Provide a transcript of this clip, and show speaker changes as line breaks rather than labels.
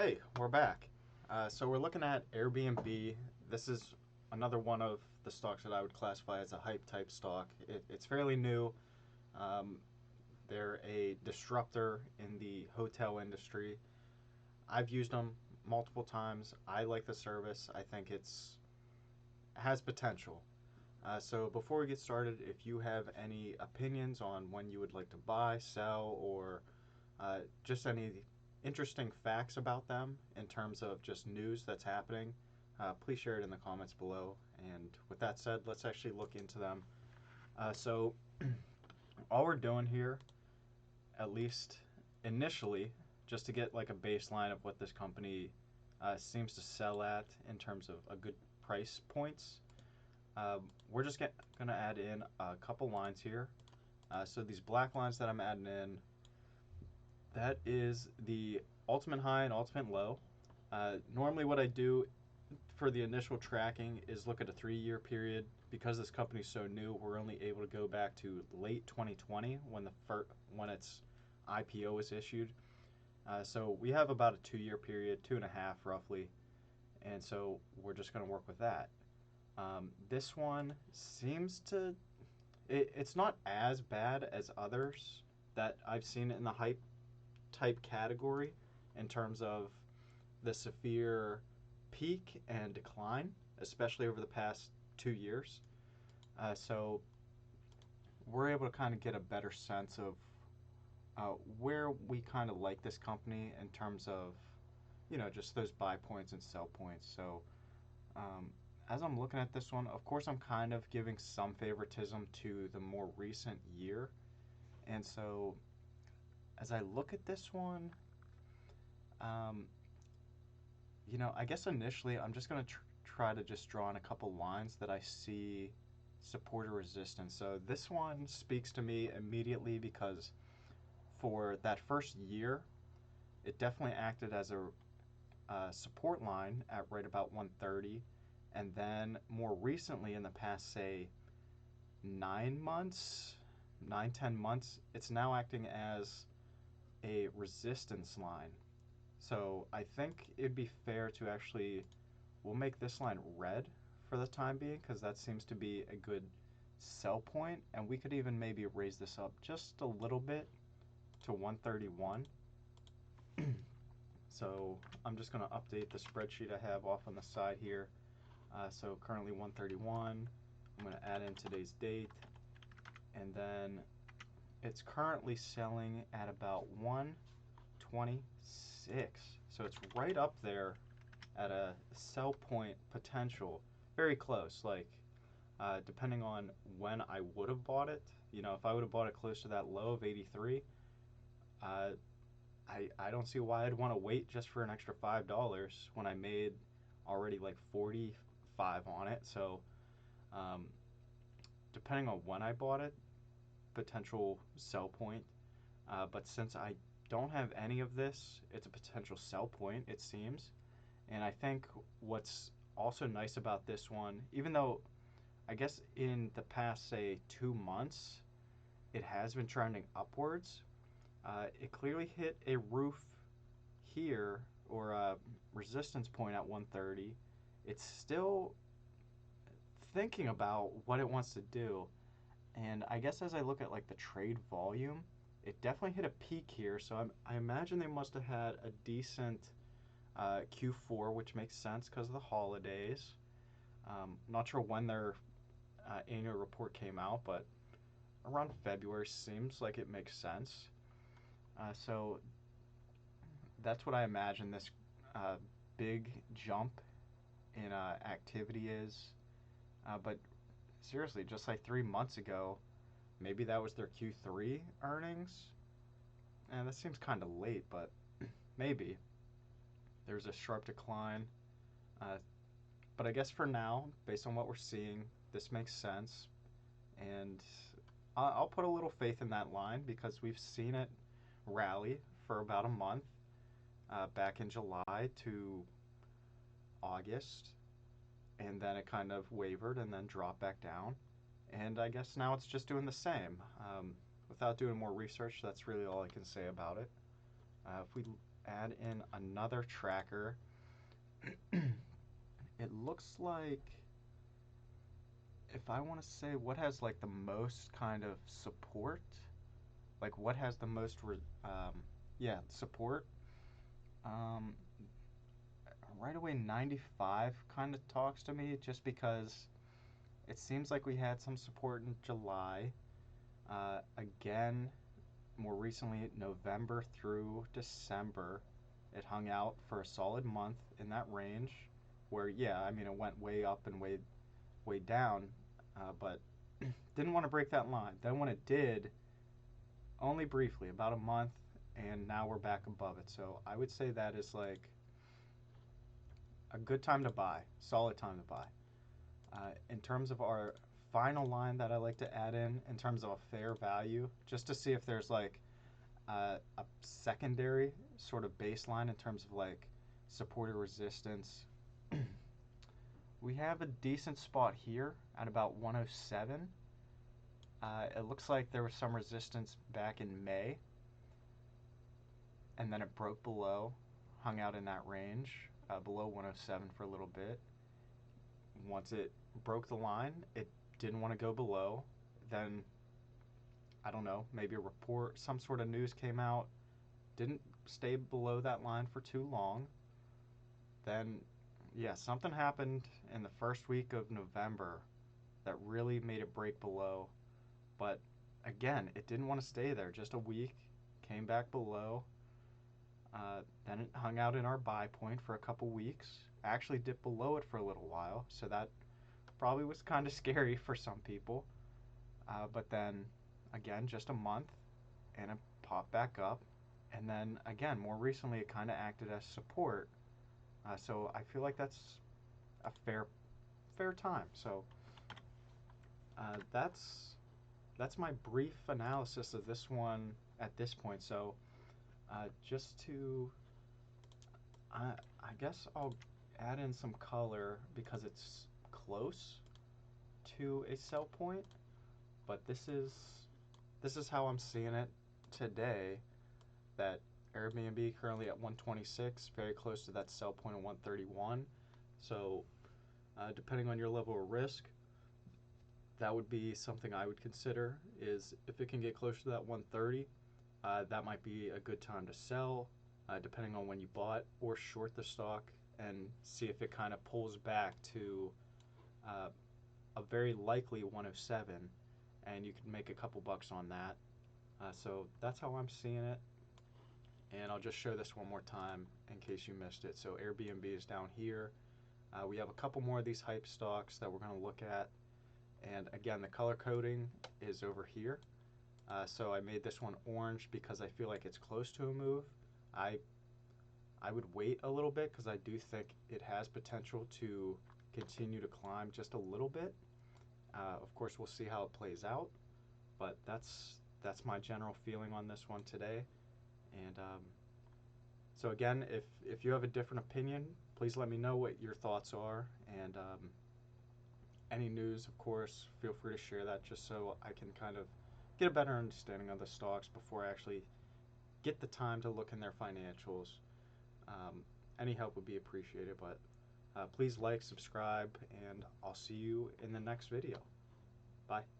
Hey, we're back. So we're looking at Airbnb. This is another one of the stocks that I would classify as a hype type stock. It's fairly new. Um, they're a disruptor in the hotel industry. I've used them multiple times. I like the service. I think has potential. So before we get started, if you have any opinions on when you would like to buy, sell, or just any interesting facts about them in terms of just news that's happening, please share it in the comments below. And with that said, let's actually look into them. So all we're doing here, at least initially, just to get like a baseline of what this company seems to sell at in terms of a good price points. We're just going to add in a couple lines here. So these black lines that I'm adding in, that is the ultimate high and ultimate low. Normally what I do for the initial tracking is look at a 3-year period. Because this company is so new, we're only able to go back to late 2020 when its IPO was issued. So we have about a 2-year period, 2.5 roughly, and so we're just going to work with that. This one seems to it's not as bad as others that I've seen in the hype type category in terms of the severe peak and decline, especially over the past 2 years. So we're able to kind of get a better sense of where we kind of like this company in terms of, just those buy points and sell points. So um, as I'm looking at this one, of course, I'm kind of giving some favoritism to the more recent year. And so as I look at this one, um, I guess initially I'm just going to try to just draw in a couple lines that I see support or resistance. So this one speaks to me immediately because for that first year, it definitely acted as a support line at right about 130. And then more recently, in the past, say, 9 months, 9, 10 months, it's now acting as a resistance line. So I think it'd be fair to actually, we'll make this line red for the time being because that seems to be a good sell point, and we could even maybe raise this up just a little bit to 131. So I'm just going to update the spreadsheet I have off on the side here. So currently 131. I'm going to add in today's date, and then it's currently selling at about 126. So it's right up there at a sell point potential. Very close. Like, depending on when I would have bought it, if I would have bought it close to that low of 83, uh, I don't see why I'd want to wait just for an extra $5 when I made already like 45 on it. So, um, depending on when I bought it, potential sell point. But since I don't have any of this, it's a potential sell point, it seems. And I think what's also nice about this one, even though I guess in the past, say, 2 months, it has been trending upwards, it clearly hit a roof here or a resistance point at 130. It's still thinking about what it wants to do. And I guess as I look at like the trade volume, it definitely hit a peak here. So I imagine they must have had a decent Q4, which makes sense because of the holidays. Not sure when their annual report came out, but around February seems like it makes sense. So that's what I imagine this uh, big jump in activity is. But seriously, just like 3 months ago, maybe that was their Q3 earnings. And that seems kind of late, but maybe. There's a sharp decline. Uh, but I guess for now, based on what we're seeing, this makes sense. And I'll put a little faith in that line because we've seen it rally for about a month, back in July to August, and then it kind of wavered and then dropped back down. And I guess now it's just doing the same. Without doing more research, that's really all I can say about it. If we add in another tracker. It looks like, if I want to say what has like the most kind of support, like what has the most, yeah, support. Um, right away, 95 kind of talks to me just because it seems like we had some support in July. Again, more recently, November through December, it hung out for a solid month in that range where, yeah, I mean, it went way up and way down, but didn't want to break that line. Then when it did, only briefly, about a month, and now we're back above it. So I would say that is like a good time to buy, solid time to buy. In terms of our final line that I like to add in terms of a fair value, just to see if there's like a secondary sort of baseline in terms of like support or resistance. We have a decent spot here at about 107. It looks like there was some resistance back in May, and then it broke below, hung out in that range, below 107 for a little bit. Once it broke the line, it didn't want to go below. Then, I don't know, maybe a report, some sort of news came out, didn't stay below that line for too long. Then, yeah, something happened in the first week of November that really made it break below. But again, it didn't want to stay there. Just a week, came back below. Then it hung out in our buy point for a couple weeks. Actually dipped below it for a little while, so that probably was kind of scary for some people. But then, again, just a month, and it popped back up. And then again, more recently, it kind of acted as support. So I feel like that's a fair time. So that's my brief analysis of this one at this point. So just to, I guess I'll add in some color because it's close to a sell point, but this is how I'm seeing it today. That Airbnb currently at 126, very close to that sell point of 131. So depending on your level of risk, that would be something I would consider. Is if it can get closer to that 130, that might be a good time to sell, depending on when you bought, or short the stock and see if it kind of pulls back to uh, a very likely 107, and you can make a couple bucks on that. So that's how I'm seeing it. And I'll just show this one more time in case you missed it. So Airbnb is down here. We have a couple more of these hype stocks that we're going to look at. And again, the color coding is over here. So I made this one orange because I feel like it's close to a move. I would wait a little bit because I do think it has potential to continue to climb just a little bit. Of course, we'll see how it plays out, but that's my general feeling on this one today. And so again, if you have a different opinion, please let me know what your thoughts are. And any news, of course, feel free to share that just so I can kind of get a better understanding of the stocks before I actually get the time to look in their financials. Any help would be appreciated, but please like, subscribe, and I'll see you in the next video. Bye.